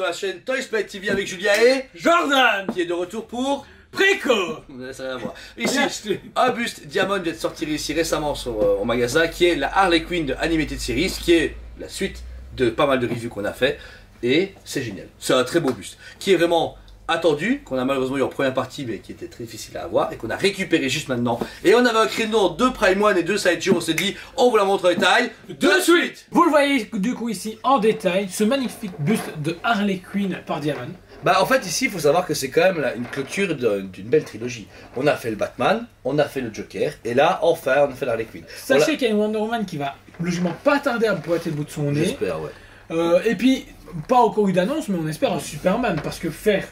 la chaîne Toys Play TV avec Julia et Jordan qui est de retour pour Préco. ça n'a rien à voir. Ici, un buste Diamond vient de sortir ici récemment au magasin qui est la Harley Quinn de Animated Series qui est la suite de pas mal de reviews qu'on a fait et c'est génial. C'est un très beau buste qui est vraiment attendu, qu'on a malheureusement eu en première partie mais qui était très difficile à avoir et qu'on a récupéré juste maintenant. Et on avait un créneau 2 Prime One et 2 Sideshow, on s'est dit on vous la montre en détail de suite. Vous le voyez du coup ici en détail, ce magnifique buste de Harley Quinn par Diamond. Bah en fait ici il faut savoir que c'est quand même une clôture d'une belle trilogie. On a fait le Batman, on a fait le Joker et là enfin on a fait l'Harley Quinn. Sachez qu'il y a une Wonder Woman qui va logiquement pas tarder à pointer le bout de son nez. J'espère ouais. Et puis pas encore eu d'annonce mais on espère un Superman parce que faire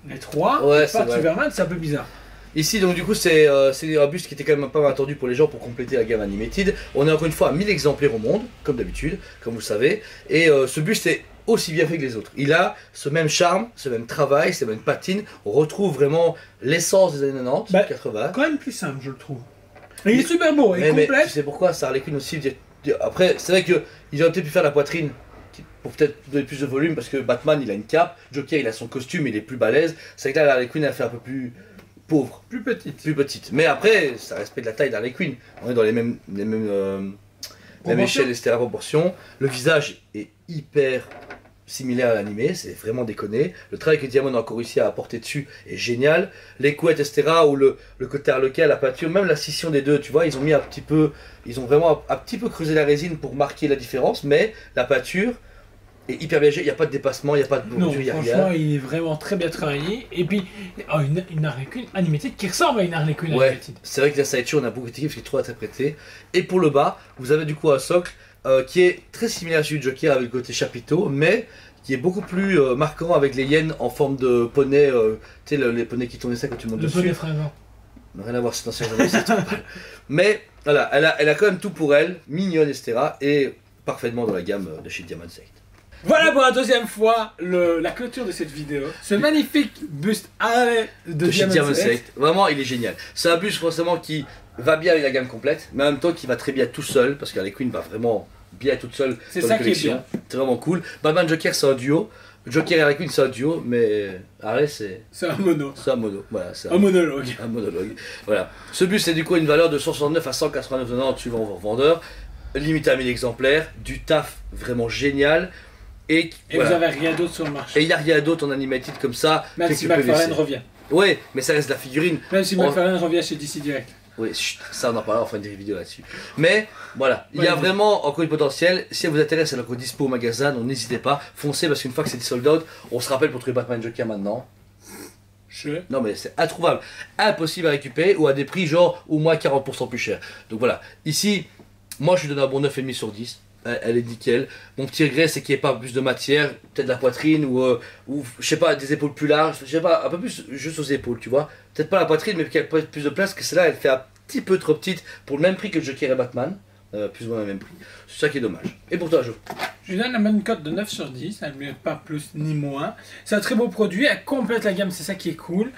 les trois, ouais, pas de Superman c'est un peu bizarre. Ici donc du coup c'est un buste qui était quand même pas mal attendu pour les gens pour compléter la gamme Animated. On est encore une fois à 1000 exemplaires au monde, comme d'habitude, comme vous le savez. Et ce buste est aussi bien fait que les autres. Il a ce même charme, ce même travail, ces mêmes patines. On retrouve vraiment l'essence des années 90, 80. Quand même plus simple je le trouve. Et il est super beau, il est complet. Mais tu sais pourquoi ça Harley Quinn aussi. Après c'est vrai qu'ils auraient peut-être pu faire la poitrine pour peut-être donner plus de volume parce que Batman il a une cape, Joker il a son costume, il est plus balèze. C'est que là Harley Quinn elle fait un peu plus pauvre. Plus petite. Plus petite. Mais après ça respecte la taille d'Harley Quinn. On est dans les mêmes échelles, etc. proportions. Le visage est hyper similaire à l'animé, c'est vraiment déconné. Le travail que Diamond a encore réussi à apporter dessus est génial. Les couettes, etc. ou le côté harlequin, la peinture, même la scission des deux, tu vois, ils ont mis un petit peu, ils ont vraiment un petit peu creusé la résine pour marquer la différence, mais la peinture est hyper bien gérée, il n'y a pas de dépassement, il n'y a pas de bourdure, il n'y a rien. Franchement, il est vraiment très bien travaillé. Et puis, une Harley Quinn animated qui ressemble à une Harley Quinn animated. C'est vrai que la sideshow, on a beaucoup critiqué parce qu'il est trop interprété. Et pour le bas, vous avez du coup un socle qui est très similaire à celui de Joker avec le côté chapiteau, mais qui est beaucoup plus marquant avec les hyènes en forme de poney, tu sais les poneys qui tournaient ça quand tu montes dessus. Le poney fringant. Rien à voir, c'est ancien journaliste. Mais voilà, elle a quand même tout pour elle, mignonne, etc. Et parfaitement dans la gamme de chez Diamond Select. Voilà pour la deuxième fois la clôture de cette vidéo. Ce magnifique buste de chez Diamond Select. Select. Vraiment, il est génial. C'est un buste forcément qui va bien avec la gamme complète, mais en même temps qui va très bien tout seul, parce qu'Harley Quinn va vraiment bien toute seule. C'est ça qui est bien. C'est vraiment cool. Batman Joker c'est un duo. Joker et Harley Quinn c'est un duo, mais Harley c'est un mono. C'est un mono. Voilà, c'est un monologue. Un monologue. Voilà. Ce buste c'est du coup une valeur de 169 à 189,90 suivant vos vendeurs. Limité à 1000 exemplaires. Du taf vraiment génial. Et voilà. Vous avez rien d'autre sur le marché. Et il n'y a rien d'autre en animated comme ça. Même si McFarlane revient. Ouais, mais ça reste la figurine. Même si McFarlane revient chez DC Direct. Oui, ça on en parlera, on fera une vidéo là-dessus. Mais voilà, il y a vraiment encore du potentiel. Si ça vous intéresse, elle est encore dispo au magasin, donc n'hésitez pas, foncez parce qu'une fois que c'est sold out, on se rappelle pour trouver Batman Joker maintenant. Non mais c'est introuvable, impossible à récupérer ou à des prix genre au moins 40% plus cher. Donc voilà, ici, moi je lui donne un bon 9,5 sur 10. Elle est nickel. Mon petit regret c'est qu'il n'y ait pas plus de matière, peut-être la poitrine ou je sais pas, des épaules plus larges, je sais pas, un peu plus juste aux épaules, tu vois. Peut-être pas la poitrine mais qu'il y ait plus de place, que celle-là elle fait un petit peu trop petite pour le même prix que Joker et Batman, plus ou moins le même prix. C'est ça qui est dommage. Et pour toi Jo? Je lui donne la même cote de 9 sur 10, elle ne met pas plus ni moins. C'est un très beau produit, elle complète la gamme, c'est ça qui est cool.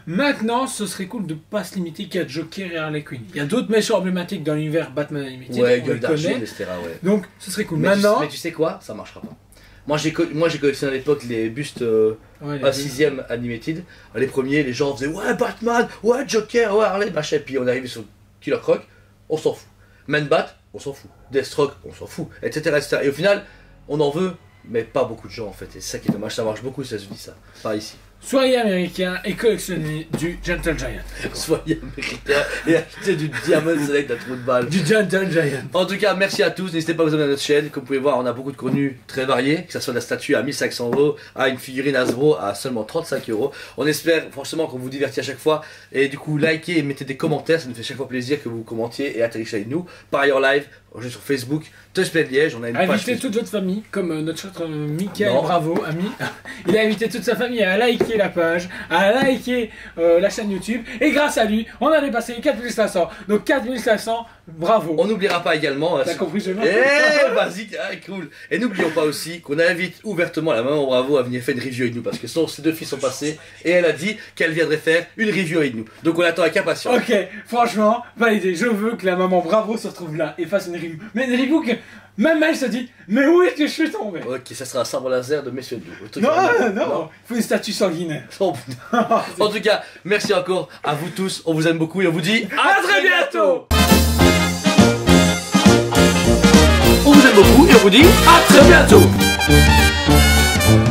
Maintenant, ce serait cool de ne pas se limiter qu'à Joker et Harley Quinn. Il y a d'autres méchants emblématiques dans l'univers Batman Animated. Ouais, Gueule d'Argile, etc. Ouais. Donc, ce serait cool. Mais maintenant... mais tu sais quoi? Ça marchera pas. Moi j'ai collectionné à l'époque les bustes à 6ème Animated. Les premiers, les gens faisaient ouais Batman, ouais Joker, ouais Harley, machin. Et puis on est arrivé sur Killer Croc, on s'en fout. Man-Bat, on s'en fout. Deathstroke, on s'en fout, etc., etc. Et au final, on en veut, mais pas beaucoup de gens en fait. Et c'est ça qui est dommage, ça marche beaucoup, ça se dit ça. Pas ici. Soyez américain et collectionnez du Gentle Giant. Soyez américain et achetez du Diamond Select à trou de balle. Du Gentle Giant. En tout cas, merci à tous. N'hésitez pas à vous abonner à notre chaîne. Comme vous pouvez voir, on a beaucoup de contenu très varié. Que ce soit de la statue à 1500 €, à une figurine Hasbro à seulement 35 €. On espère franchement qu'on vous divertit à chaque fois. Et du coup, likez et mettez des commentaires. Ça nous fait chaque fois plaisir que vous commentiez et atterrissez avec nous. Par ailleurs, live, on joue sur Facebook. Toys Play Liège, on a une page. Invitez toute votre famille, comme notre cher Michael Bravo, ami. Il a invité toute sa famille à liker la page, à liker la chaîne YouTube. Et grâce à lui, on a dépassé les 4500. Donc 4500, bravo. On n'oubliera pas également. T'as compris, je vas-y, cool. Et n'oublions pas aussi qu'on invite ouvertement la maman Bravo à venir faire une review avec nous. Parce que ses deux filles sont passées et elle a dit qu'elle viendrait faire une review avec nous. Donc on attend avec impatience. Ok, franchement, validé. Je veux que la maman Bravo se retrouve là et fasse une Reboot. Mais Reboot, même elle se dit, mais où est-ce que je suis tombé? Ok, ça sera un sabre laser de Messieurs Doux. Non, non, il faut une statue sanguinaire. En tout cas, merci encore à vous tous, on vous aime beaucoup et on vous dit à très bientôt. On vous aime beaucoup et on vous dit à très bientôt.